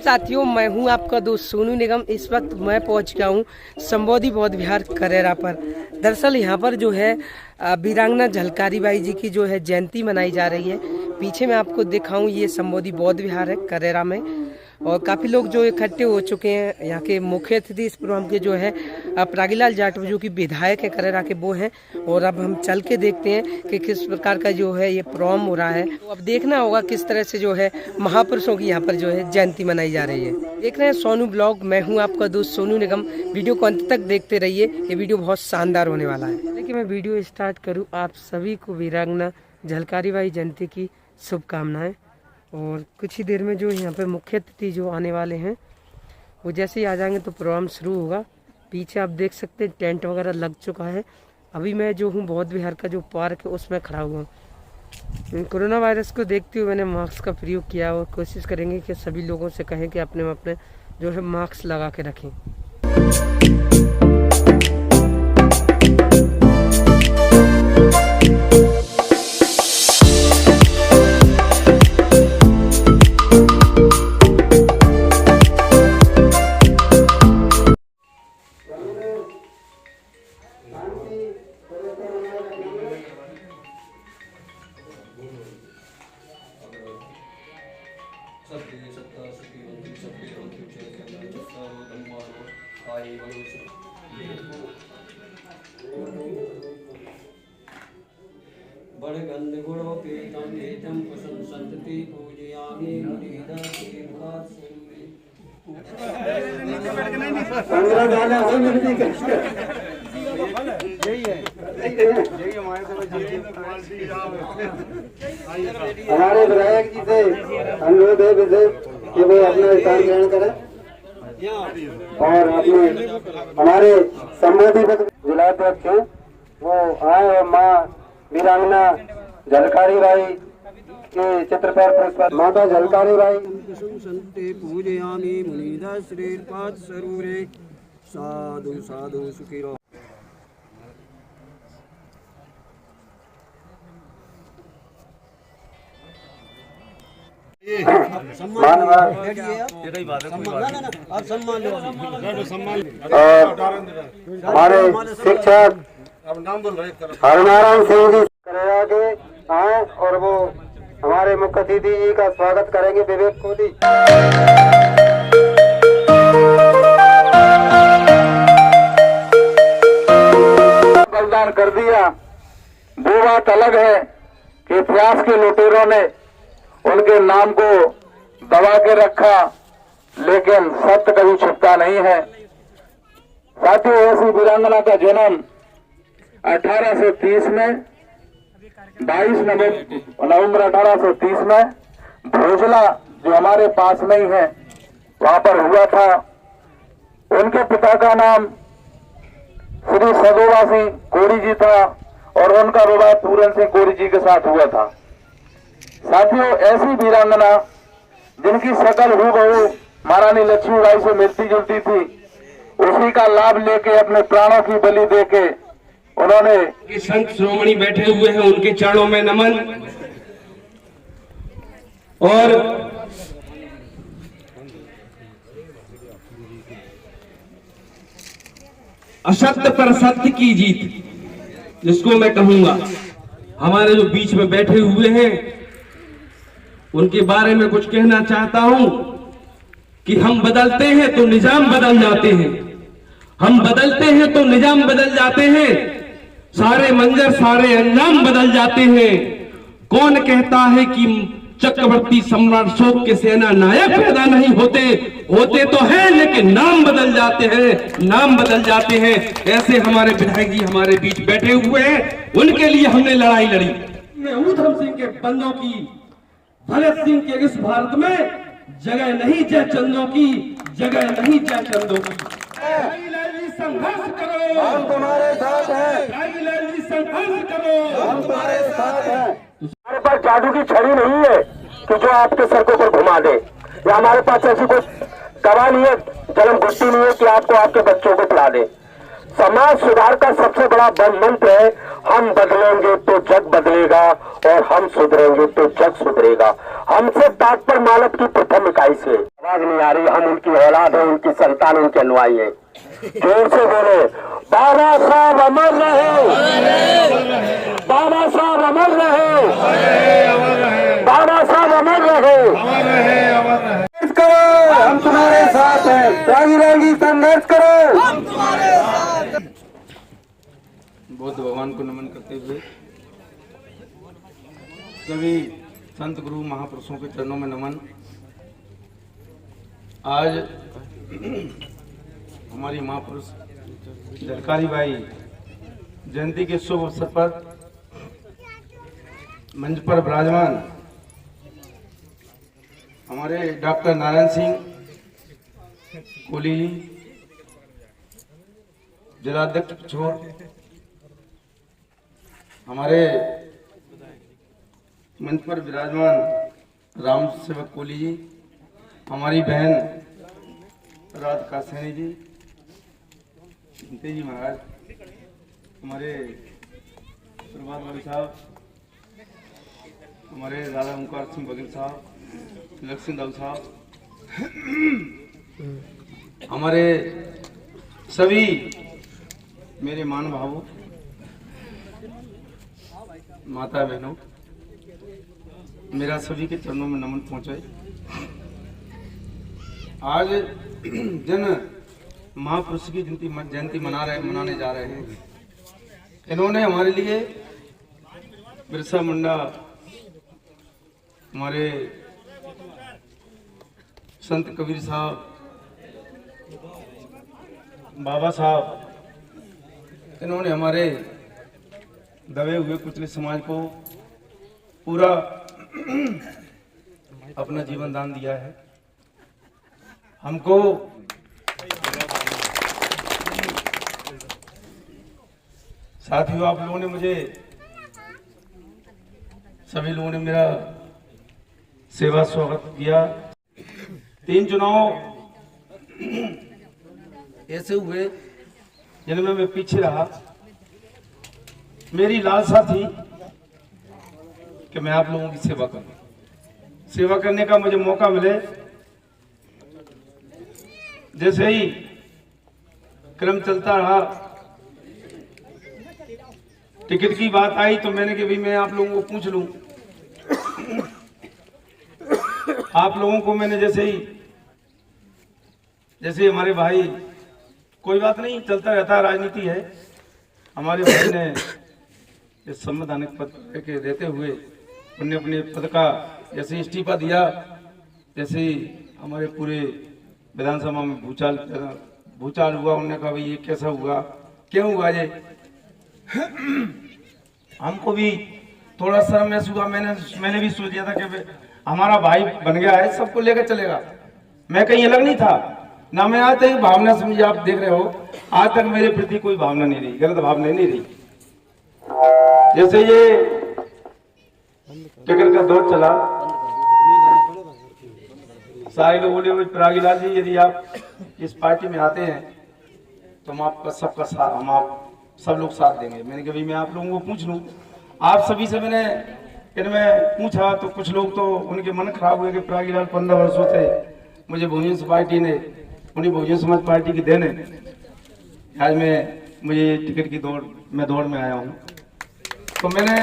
साथियों, मैं हूं आपका दोस्त सोनू निगम। इस वक्त मैं पहुंच गया हूं संबोधि बौद्ध विहार करेरा पर। दरअसल यहां पर जो है वीरांगना झलकारी बाई जी की जो है जयंती मनाई जा रही है। पीछे मैं आपको दिखाऊं, ये संबोधि बौद्ध विहार है करेरा में, और काफ़ी लोग जो इकट्ठे हो चुके हैं। यहाँ के मुख्य अतिथि इस प्रोग्राम के जो है प्रागीलाल जाटव जो कि विधायक है करेरा के, वो हैं। और अब हम चल के देखते हैं कि किस प्रकार का जो है ये प्रोग्राम हो रहा है। तो अब देखना होगा किस तरह से जो है महापुरुषों की यहाँ पर जो है जयंती मनाई जा रही है। देख रहे हैं सोनू ब्लॉग, मैं हूँ आपका दोस्त सोनू निगम। वीडियो को अंत तक देखते रहिए, ये वीडियो बहुत शानदार होने वाला है। लेकिन मैं वीडियो स्टार्ट करूँ, आप सभी को वीरांगना झलकारी बाई जयंती की शुभकामनाएं। और कुछ ही देर में जो यहाँ पे मुख्य अतिथि जो आने वाले हैं वो जैसे ही आ जाएंगे तो प्रोग्राम शुरू होगा। पीछे आप देख सकते हैं टेंट वगैरह लग चुका है। अभी मैं जो हूँ बौद्ध विहार का जो पार्क है उसमें खड़ा हुआ हूँ। कोरोना वायरस को देखते हुए मैंने मास्क का प्रयोग किया और कोशिश करेंगे कि सभी लोगों से कहें कि अपने अपने जो है मास्क लगा के रखें। हमारे विधायक जी से अनुरोध है कि वो अपना स्थान ग्रहण करें और अपने हमारे संबोधि जिलाध्यक्ष हैं वो आए और माँ वीरांगना झलकारी बाई के चित्र पर पुष्प माता झलकारी बाई पूजयामि मुनिदा श्रीपाद सरूरे साधु साधु सुखी रहो। हमारे शिक्षक हरनारायण सिंह जी करेरा के आए और वो हमारे मुख्य अतिथि जी का स्वागत करेंगे। विवेक कोहली बलिदान कर दिया, वो बात अलग है कि इतिहास के लुटेरों ने उनके नाम को दबा के रखा, लेकिन सत्य कभी छुपता नहीं है। साथियों, ऐसी वीरांगना का जन्म 1830 में 22 नवंबर 1830 में भोजला जो हमारे पास में ही है वहां पर हुआ था। उनके पिता का नाम श्री सदोबा सिंह कोरी जी था और उनका विवाह पूरन सिंह कोरी जी के साथ हुआ था। साथियों, ऐसी वीरांगना जिनकी शकल हूबहू महारानी लक्ष्मीबाई से मिलती जुलती थी, उसी का लाभ लेके अपने प्राणों की बलि देके उन्होंने संत श्रोमणी बैठे हुए हैं, उनके चरणों में नमन। और असत्य पर सत्य की जीत जिसको मैं कहूंगा, हमारे जो बीच में बैठे हुए हैं उनके बारे में कुछ कहना चाहता हूं कि हम बदलते हैं तो निजाम बदल जाते हैं, हम बदलते हैं तो निजाम बदल जाते हैं, सारे मंजर सारे अंजाम बदल जाते हैं। कौन कहता है कि चक्रवर्ती सम्राट अशोक के सेना नायक पैदा नहीं होते, होते तो हैं लेकिन नाम बदल जाते हैं, नाम बदल जाते हैं। ऐसे हमारे विधायक जी हमारे बीच बैठे हुए हैं, उनके लिए हमने लड़ाई लड़ी। उधम सिंह के बंदों की, भगत सिंह के इस भारत में जगह नहीं जयचंदों की, जगह नहीं जयचंदों की। संघर्ष करो, हम तुम्हारे साथ हैं। संघर्ष करो, हम तुम्हारे साथ हैं। हमारे पास जादू की छड़ी नहीं है कि जो आपके सर के ऊपर घुमा दे, या हमारे पास ऐसी कोई दवा नहीं है, जलम घुट्टी नहीं है कि आपको आपके बच्चों को पिला दे। समाज सुधार का सबसे बड़ा मंत्र है, हम बदलेंगे तो जग बदलेगा और हम सुधरेंगे तो जग सुधरेगा। हमसे तात्पर्य मानव की प्रथम इकाई से। आवाज नहीं आ रही, हम उनकी औलाद हैं, उनकी संतान, उनके अनुयायी हैं। जोर से बोले, बाबा साहब अमर रहे, बाबा साहब अमर रहे, बाबा साहब अमर रहे। करो, हम तुम्हारे साथ हैं, त्यागी रहेगी संघर्ष करो, हम तुम्हारे साथ। बुद्ध भगवान को नमन करते हुए सभी संत गुरु महापुरुषों के चरणों में नमन। आज हमारी महापुरुष झलकारी बाई जयंती के शुभ अवसर पर मंच पर विराजमान हमारे डॉक्टर नारायण सिंह कोहली जी, जिलाध्यक्ष पिछोर, हमारे मंच पर विराजमान राम सेवक कोहली जी, हमारी बहन राधिका सैनी जी, जी महाराज, हमारे प्रभात भाई साहब, हमारे दादा ओंकार सिंह बघेल साहब, लक्ष्मण दाऊ साहब, हमारे सभी मेरे मान भावों, माता बहनों, मेरा सभी के चरणों में नमन पहुंचे। आज जन महापुरुष की जयंती मनाने जा रहे हैं। इन्होंने हमारे लिए बिरसा मुंडा, हमारे संत कबीर साहब, बाबा साहब, इन्होंने हमारे दबे हुए कुचले समाज को पूरा अपना जीवन दान दिया है। हमको साथियों, आप लोगों ने मुझे, सभी लोगों ने मेरा सेवा स्वागत किया। 3 चुनाव ऐसे हुए जिनमें मैं पीछे रहा। मेरी लालसा थी कि मैं आप लोगों की सेवा करूं। सेवा करने का मुझे मौका मिले, जैसे ही क्रम चलता रहा, टिकट की बात आई तो मैंने कहा भाई मैं आप लोगों को पूछ लूं। आप लोगों को मैंने जैसे हमारे भाई, कोई बात नहीं, चलता रहता, राजनीति है। हमारे भाई ने इस संवैधानिक पद के देते हुए उन्होंने अपने पद का जैसे इस्तीफा दिया, जैसे ही हमारे पूरे विधानसभा में भूचाल हुआ। उन्होंने कहा भाई ये कैसा हुआ, क्यों हुआ ये। हमको भी थोड़ा शर्म महसूस हुआ। मैंने भी सोच लिया था कि हमारा भाई बन गया है, सबको लेकर चलेगा। मैं कहीं अलग नहीं था ना। मैं आज तक भावना समझिए, आप देख रहे हो, आज तक मेरे प्रति कोई भावना नहीं रही, गलत भावना नहीं रही। जैसे ये टिकट का दौर चला, सारे लोग बोले परागीलाल जी यदि आप इस पार्टी में आते हैं तो हम आपका सबका साथ, हम आप सब लोग साथ देंगे। मैंने कहा भाई मैं आप लोगों को पूछ लूं। आप सभी से मैंने इनमें पूछा तो कुछ लोग तो उनके मन खराब हुए कि परागीलाल 15 वर्षों से मुझे बहुजन पार्टी ने, उन्हीं बहुजन समाज पार्टी की देन है, आज मुझे टिकट की दौड़ में आया हूँ। तो मैंने,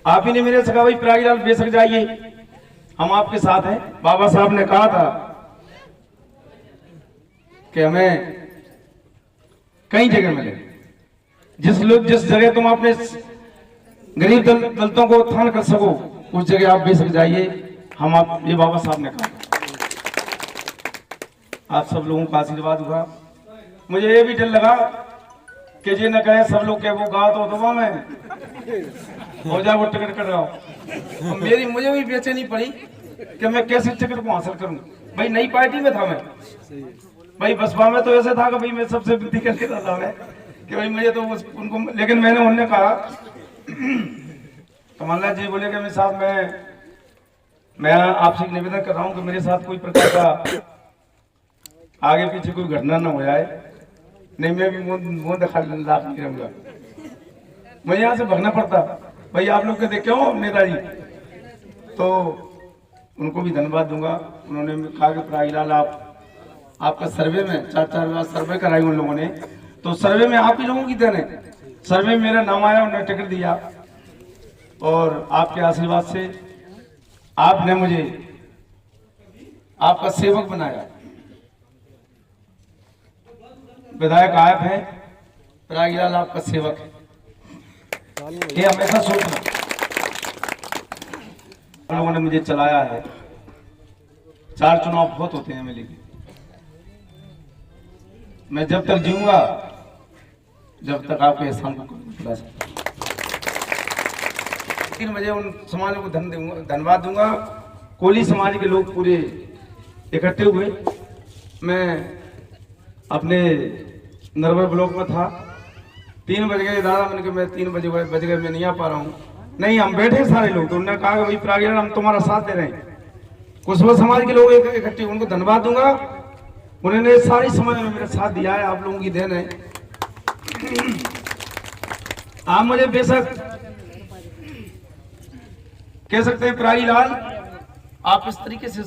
आप ही ने मेरे से कहा भाई परागीलाल बेशक जाइए, हम आपके साथ हैं। बाबा साहब ने कहा था कि हमें कई जगह मिले, जिस जगह तुम अपने गरीब दलितों को उत्थान कर सको उस जगह आप बेशक जाइए, हम आप, ये बाबा साहब ने कहा। आप सब लोगों का आशीर्वाद हुआ। मुझे ये भी डर लगा कि ये न कहे सब लोग के वो गा तो दबा में हो जाए वो टिकट कर रहा हो। तो मुझे भी बेचैनी पड़ी कि मैं कैसे टिकट को हासिल करूं। भाई नई पार्टी में था मैं, भाई बसपा में तो ऐसे था कि भाई मैं सबसे विनती कर लेता था मैं कि भाई मुझे तो उनको, लेकिन मैंने उन्होंने कहा कमलनाथ जी बोले कि मेरे साथ मैं आपसे निवेदन कर रहा हूं कि मेरे साथ कोई प्रकार का आगे पीछे कोई घटना न हो जाए। नहीं मैं भी मुंह दिखा लाभ नहीं रहूंगा, मुझे यहाँ से भागना पड़ता। भाई आप लोग के देखे हो नेताजी, तो उनको भी धन्यवाद दूंगा। उन्होंने कहा कि प्रागीलाल आपका सर्वे में 4 बार सर्वे कराई उन लोगों ने, तो सर्वे में आप ही लोगों की देन है। सर्वे में मेरा नाम आया, उन्होंने टिकट दिया और आपके आशीर्वाद से आपने मुझे आपका सेवक बनाया। विधायक आप हैं, प्रागीलाल आपका सेवक है, ये हमेशा सोचना। लोगों ने मुझे चलाया है, 4 चुनाव बहुत होते हैं मिले, मैं जब तक जीऊंगा जब तक आपके एहसान को कभी भुला सकता। 3 बजे उन समाजों को धन्यवाद दूंगा। कोली समाज के लोग पूरे इकट्ठे हुए। मैं अपने नरवर ब्लॉक में था, 3 बज गए दादा, मैंने कहा मैं 3 बज गए मैं नहीं आ पा रहा हूँ। नहीं हम बैठे सारे लोग, तो उन्होंने कहा कि भाई प्रागीलाल हम तुम्हारा साथ दे रहे हैं। कुशवा समाज के लोग इकट्ठे, उनको धन्यवाद दूंगा, उन्होंने सारी समाज में मेरा साथ दिया है, आप लोगों की देन है। आप मुझे बेशक कह सकते हैं प्रागीलाल आप इस तरीके से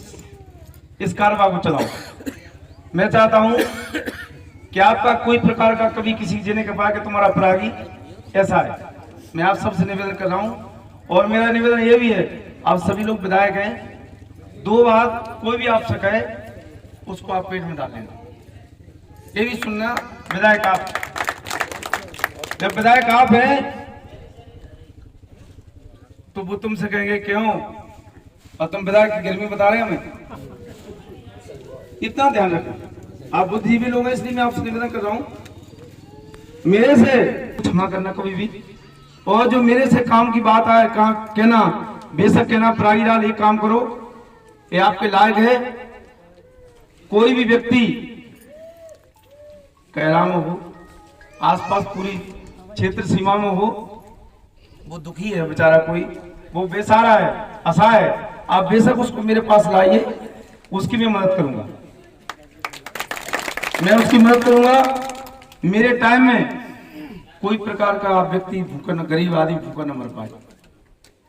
इस कारवा को चलाओ। मैं चाहता हूं कि आपका कोई प्रकार का कभी किसी जने के पास कि तुम्हारा प्रागी ऐसा है, मैं आप सबसे निवेदन कर रहा हूं। और मेरा निवेदन ये भी है, आप सभी लोग विधायक हैं, 2 बात कोई भी आपसे कहे उसको आप पेट में डाल लेना, ये भी सुनना। विधायक आप, जब विधायक आप हैं तो वो तुमसे कहेंगे क्यों, और तुम विधायक की गर्मी बता रहे हैं हमें, इतना ध्यान रखना। आप बुद्धिजीवी लोग हैं, इसलिए मैं आपसे निवेदन कर रहा हूं, मेरे से क्षमा करना कभी भी, और जो मेरे से काम की बात आए कहना, बेशक कहना प्रागीलाल ये काम करो, ये आपके लायक है। कोई भी व्यक्ति कैराम हो, आसपास पूरी क्षेत्र सीमा में हो, वो दुखी है बेचारा, कोई वो बेसहारा है, असहाय है, आप बेशक उसको मेरे पास लाइए, उसकी मैं मदद करूंगा, मैं उसकी मदद करूंगा। मेरे टाइम में कोई प्रकार का व्यक्ति भूखा न, गरीब आदमी भूखा न मर पाए।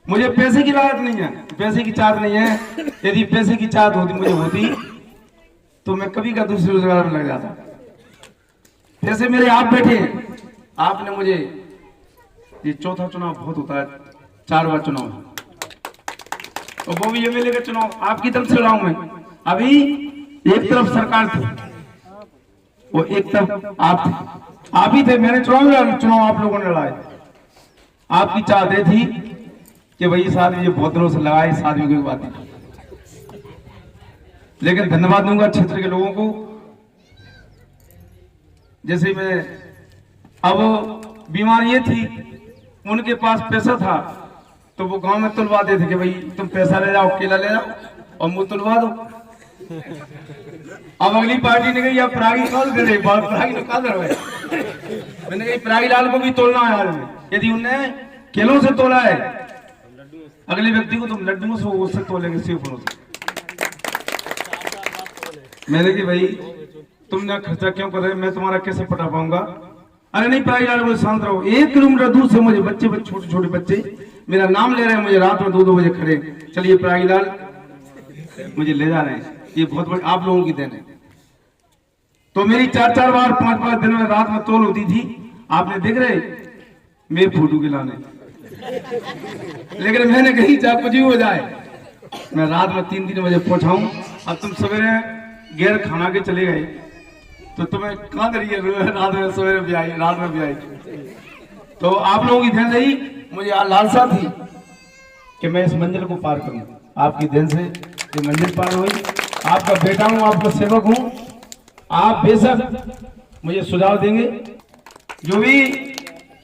मुझे पैसे की लागत नहीं है, पैसे की चाहत नहीं है। यदि पैसे की चाहत होती मुझे होती तो मैं कभी का दूसरे रोजगार में लग जाता। जैसे मेरे आप बैठे, आपने मुझे ये 4था चुनाव बहुत होता है, 4 बार चुनाव, और वो भी एमएलए का चुनाव आपकी तरफ से लड़ा हूं मैं। अभी एक तरफ सरकार थी, वो एक तरफ आप थे, आप ही थे, मैंने चुनाव आप लोगों ने लड़ाए। आपकी चाहते थी कि भाई इस आदमी बहुत दिनों से लगाए, इस आदमी की बात नहीं। लेकिन धन्यवाद दूंगा क्षेत्र के लोगों को। जैसे मैं, अब बीमारी ये थी, उनके पास पैसा था तो वो गांव में तुलवा देते कि भाई तुम पैसा ले जाओ, केला ले जाओ और मुंह तुलवा दो। अब अगली पार्टी ने कही अब प्रागी कौन दे रहे, प्रागी निकाल रहे। मैंने कही प्रागीलाल को भी तोलना है हाल में, यदि उनने केलों से तोला है, अगले व्यक्ति को तुम लड्डुओं से उससे तोलेंगे, सेवफलों से। मैंने कि भाई तुमने खर्चा क्यों कर रहे, मैं तुम्हारा कैसे पटा पाऊंगा। अरे नहीं प्रागीलाल बोले शांत रहो। 1 किलोमीटर दूर से मुझे बच्चे छोटे छोटे बच्चे मेरा नाम ले रहे हैं, मुझे रात में 2-2 बजे खड़े, चलिए प्रागीलाल मुझे ले जा रहे हैं। ये बहुत बड़ी आप लोगों की देन है। तो मेरी 4-4 बार 5-5 दिन में रात में तोल होती थी, आपने देख रहे मेरे फोटो के लाने। लेकिन मैंने कही चाहे कुछ भी हो जाए, मैं रात में 3-3 बजे पहुंचाऊं। अब तुम सवेरे गैर खाना के चले गए तो तुम्हें कहां करिए, रात में सवेरे भी आई, रात में भी आई। तो आप लोगों की देन रही, मुझे लालसा थी कि मैं इस मंजिल को पार करूं। आपकी देन से ये मंजिल पार हुई। आपका बेटा हूं, आपका सेवक हूं, आप बेशक मुझे सुझाव देंगे। जो भी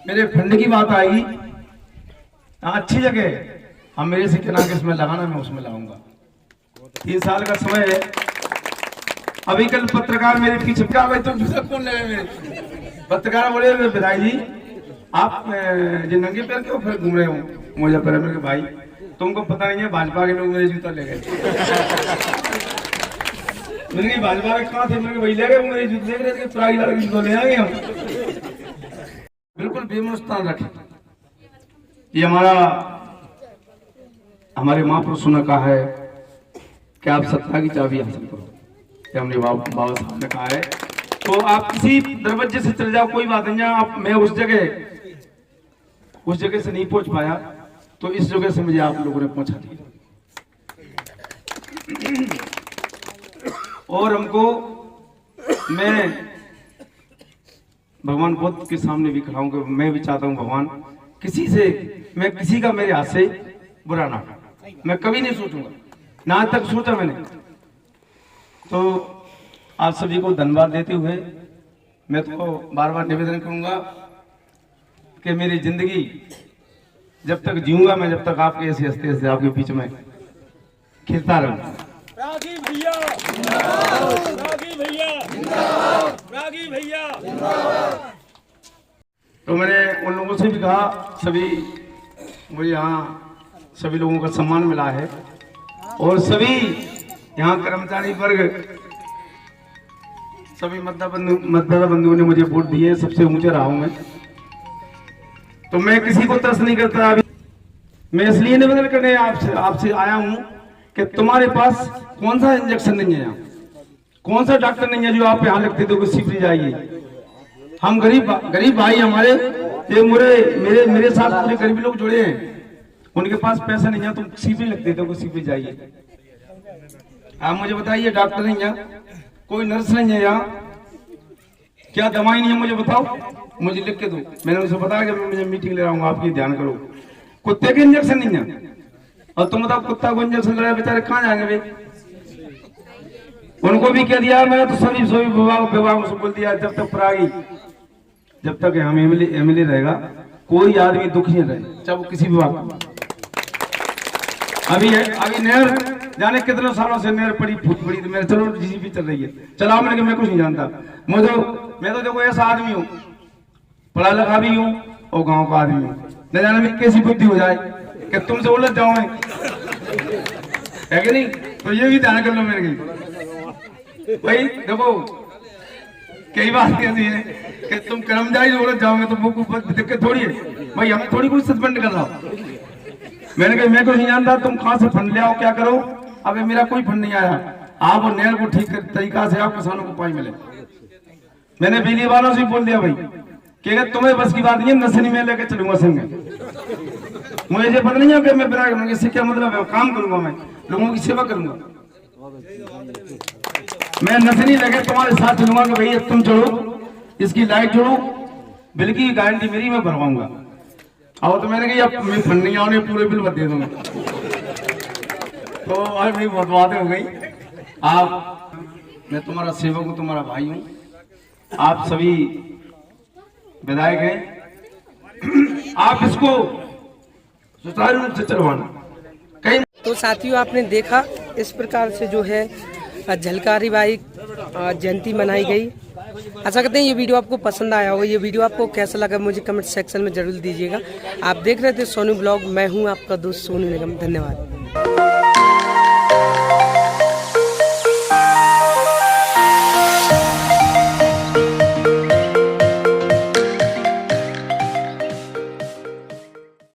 मेरे फंड की बात आएगी, अच्छी जगह हम मेरे से कहना कि इसमें लगाना, मैं उसमें लगाऊंगा। 3 साल का समय है। अभी कल पत्रकार मेरे पीछे क्या भाई तुम कौन लगे मेरे, पत्रकार बोले विधायक जी आप जो नंगे पैर क्यों फिर घूम रहे हो मोजा पैर में, भाई तुमको पता नहीं है भाजपा के लोग मेरे जूता ले गए। मैंने कहा भाजपा में कहाँ थे, मैंने कहा वही ले गए, मेरे जूते देख रहे थे, प्रागी लगा के जूते ले आएंगे हम। बिल्कुल बेमुस्तान रखे। ये हमारे महापुरुषों ने कहा है कि आप सत्ता की चाबी हासिल करो, ये हमने बाबा साहब ने कहा है। तो आप किसी दरवाजे से चले जाओ, कोई बात नहीं, आप मैं उस जगह से नहीं पहुंच पाया, तो इस जगह से मुझे आप लोगों ने पहुंचा दिया। और हमको मैं भगवान बुद्ध के सामने भी खड़ा हूं कि मैं भी चाहता हूं भगवान मैं किसी का मेरे हाथ से बुरा ना, मैं कभी नहीं सोचूंगा, ना आज तक सोचा मैंने। तो आप सभी को धन्यवाद देते हुए मैं तो बार बार निवेदन करूंगा कि मेरी जिंदगी जब तक जीऊंगा मैं, जब तक आपके ऐसे हंसते हंसते आपके बीच में खिलता रहूंगा। रागी भैया रागी भैया रागी भैया। तो मैंने उन लोगों से भी कहा, सभी मुझे यहाँ सभी लोगों का सम्मान मिला है और सभी यहाँ कर्मचारी वर्ग, सभी मतदाता बंधुओं ने मुझे वोट दिए, सबसे ऊंचे रहा हूं मैं। तो मैं किसी को तरस नहीं करता। अभी मैं इसलिए निवेदन करने आपसे आया हूं कि तुम्हारे पास कौन सा इंजेक्शन नहीं है, यहाँ कौन सा डॉक्टर नहीं है जो आप यहाँ लगते थे सीपी जाइए। हम गरीब भाई हमारे, ये मेरे साथ पूरे गरीब लोग जुड़े हैं, उनके पास पैसा नहीं है, तुम सीपी लगते थे सीपी जाइए। आप मुझे बताइए, डॉक्टर नहीं है, कोई नर्स नहीं है यहाँ, क्या दवाई नहीं है मुझे बताओ, मुझे लिख के दो। मैंने उनसे बताया कि मुझे मीटिंग ले रहा हूँ, आपकी ध्यान करो। कुत्ते के इंजेक्शन नहीं है, और तुम बताओ कुत्ता को इंजेक्शन लगाए बेचारे कहाँ जाएंगे भाई। उनको भी कह दिया मैंने, तो सभी विभागों से बोल दिया, जब तक हम एमएलए रहेगा कोई आदमी दुखी नहीं रहे, चाहे वो किसी विभाग का। अभी नहर जाने कितने सालों से नहर पड़ी फूट पड़ी, तो मेरे चलो जीसीबी चल रही है, चलाओ। मैंने मैं कुछ नहीं जानता, मैं तो देखो ऐसा आदमी हूँ, पढ़ा लिखा भी हूँ और गांव का आदमी हूँ, न जाने में कैसी बुद्धि हो जाए कि तुमसे उलझ जाओ मैं, है कि नहीं। तो ये भी ध्यान कर लो मेरे भाई। देखो कई बात ऐसी है कि तुम कर्मचारी उलझ जाओगे तो वो दिक्कत थोड़ी है भाई, हमें थोड़ी कुछ सस्पेंड कर रहा हो। मैंने कहा मैं कुछ नहीं जानता, तुम कहां से फंड ले आओ क्या करो। अबे मेरा कोई फंड नहीं आया, आप और नहर को ठीक तरीका से आप किसानों को पानी मिले। मैंने बिजली वालों से बोल दिया भाई कि अगर तुम्हें बस की बात नहीं है, नशे में लेकर चलूंगा संग। मुझे ये पता नहीं है कि मैं बिना इससे क्या मतलब है, काम करूंगा, मैं लोगों की सेवा करूंगा, मैं नशे नहीं लगे तुम्हारे साथ चलूंगा कि भाई तुम चढ़ो, इसकी लाइट जोड़ो, बिल की गारंटी मेरी, मैं भरवाऊंगा। और तो मैंने कहा मैं फंड नहीं आने, पूरे बिल बता दूंगा। तो आज मेरी बहुत बातें हो गई। मैं तुम्हारा सेवक हूँ, तुम्हारा भाई हूँ, आप सभी विधायक हैं, आप इसको सुचारू रूप से चलवाना। कहीं तो साथियों आपने देखा इस प्रकार से जो है झलकारी बाई जयंती मनाई गई। आशा करते हैं ये वीडियो आपको पसंद आया होगा। ये वीडियो आपको कैसा लगा मुझे कमेंट सेक्शन में जरूर दीजिएगा। आप देख रहे थे सोनू ब्लॉग, मैं हूं आपका दोस्त सोनू निगम। धन्यवाद।